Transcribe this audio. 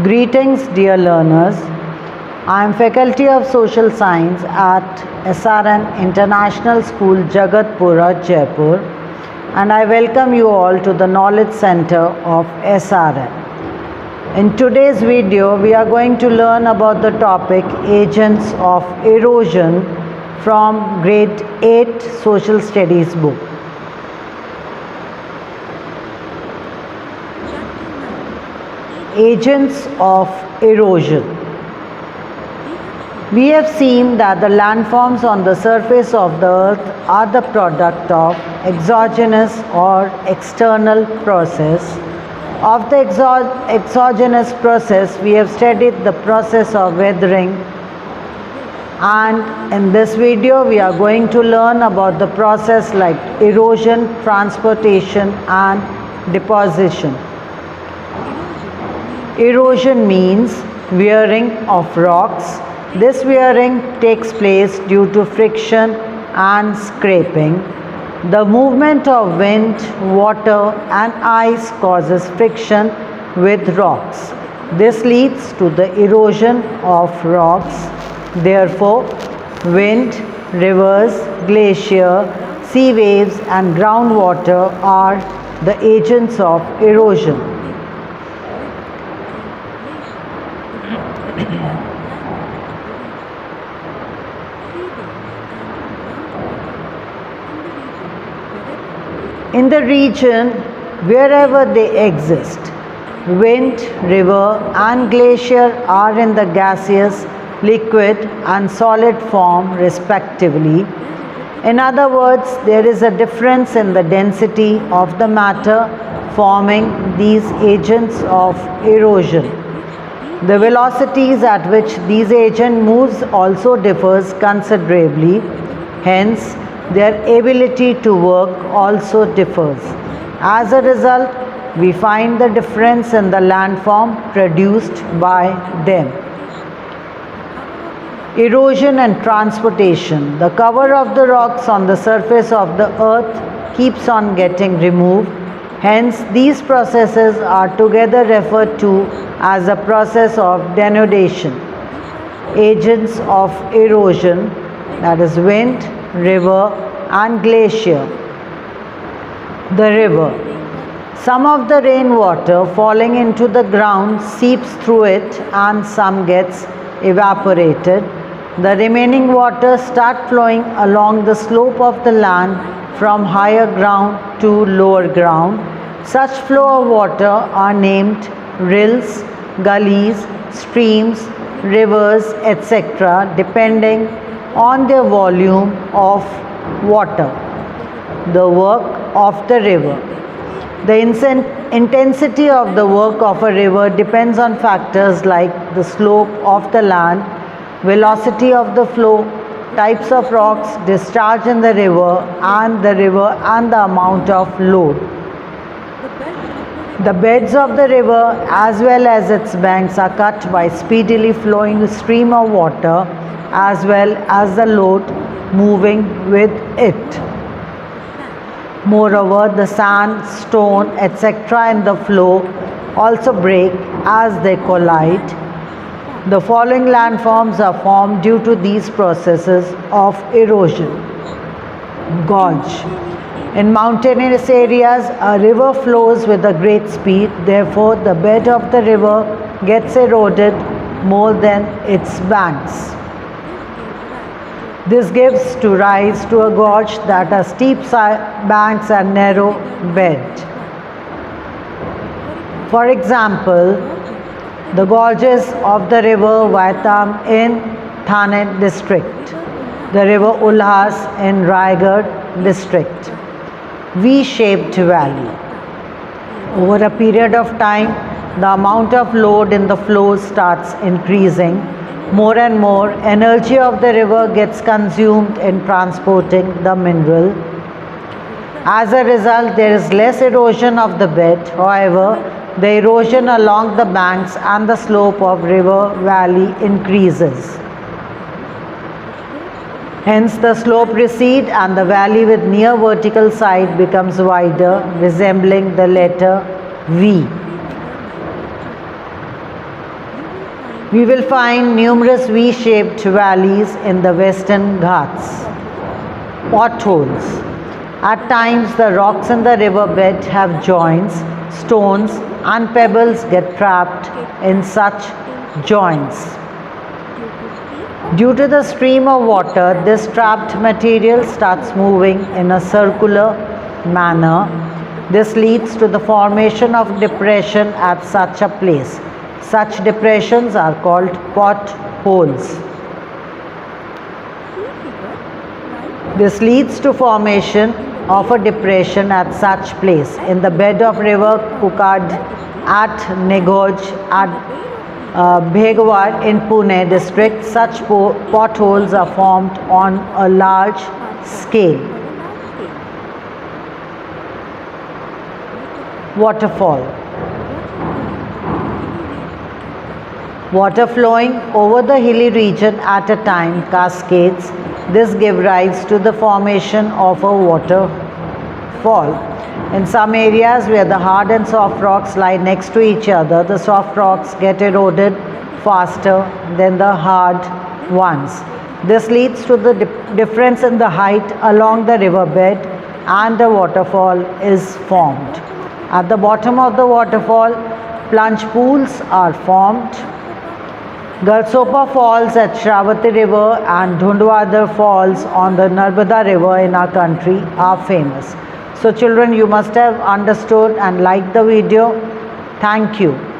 Greetings, dear learners. I am Faculty of Social Science at SRN International School, Jagatpura, Jaipur, and I welcome you all to the Knowledge Center of SRN. In today's video, we are going to learn about the topic Agents of Erosion from Grade 8 Social Studies book. Agents of erosion. We have seen that the landforms on the surface of the earth are the product of exogenous or external process. Of the exogenous process, we have studied the process of weathering, and in this video we are going to learn about the process like erosion, transportation and deposition. Erosion means wearing of rocks. This wearing takes place due to friction and scraping. The movement of wind, water and ice causes friction with rocks. This leads to the erosion of rocks. Therefore, wind, rivers, glacier, sea waves and groundwater are the agents of erosion. In the region wherever they exist, wind, river and glacier are in the gaseous, liquid and solid form respectively. In other words, there is a difference in the density of the matter forming these agents of erosion. The velocities at which these agent moves also differs considerably. Hence, their ability to work also differs. As a result, we find the difference in the landform produced by them. Erosion and transportation. The cover of the rocks on the surface of the earth keeps on getting removed. Hence, these processes are together referred to as a process of denudation. Agents of erosion, that is wind, river and glacier. The river. Some of the rainwater falling into the ground seeps through it and some gets evaporated. The remaining water start flowing along the slope of the land from higher ground to lower ground. Such flow of water are named rills, gullies, streams, rivers, etc. depending on their volume of water. The work of the river. The intensity of the work of a river depends on factors like the slope of the land, velocity of the flow, types of rocks discharged in the river and the amount of load. The beds of the river as well as its banks are cut by speedily flowing stream of water as well as the load moving with it. Moreover, the sand, stone, etc. in the flow also break as they collide. The following landforms are formed due to these processes of erosion. Gorge. In mountainous areas, a river flows with a great speed. Therefore, the bed of the river gets eroded more than its banks. This gives rise to a gorge that has steep banks and narrow bed. For example, the gorges of the river VIII in Thane district, the river Ulhas in Raigad district. V-shaped valley. Over a period of time, the amount of load in the flow starts increasing. More and more energy of the river gets consumed in transporting the mineral. As a result, there is less erosion of the bed. However, the erosion along the banks and the slope of river valley increases. Hence, the slope recedes and the valley with near vertical side becomes wider, resembling the letter V. We will find numerous V-shaped valleys in the Western Ghats. Potholes. At times, the rocks in the riverbed have joints, stones, and pebbles get trapped in such joints. Due to the stream of water, this trapped material starts moving in a circular manner. This leads to the formation of depression at such a place. Such depressions are called potholes. This leads to formation of a depression at such place. In the bed of river Kukad, at Negoj, at Bhegwar in Pune district, such potholes are formed on a large scale. Waterfall. Water flowing over the hilly region at a time cascades. This gives rise to the formation of a waterfall. In some areas where the hard and soft rocks lie next to each other, the soft rocks get eroded faster than the hard ones. This leads to the difference in the height along the riverbed, and a waterfall is formed. At the bottom of the waterfall, plunge pools are formed. Garsopa Falls at Shravati River and Dhundwadar Falls on the Narmada River in our country are famous. So children, you must have understood and liked the video. Thank you.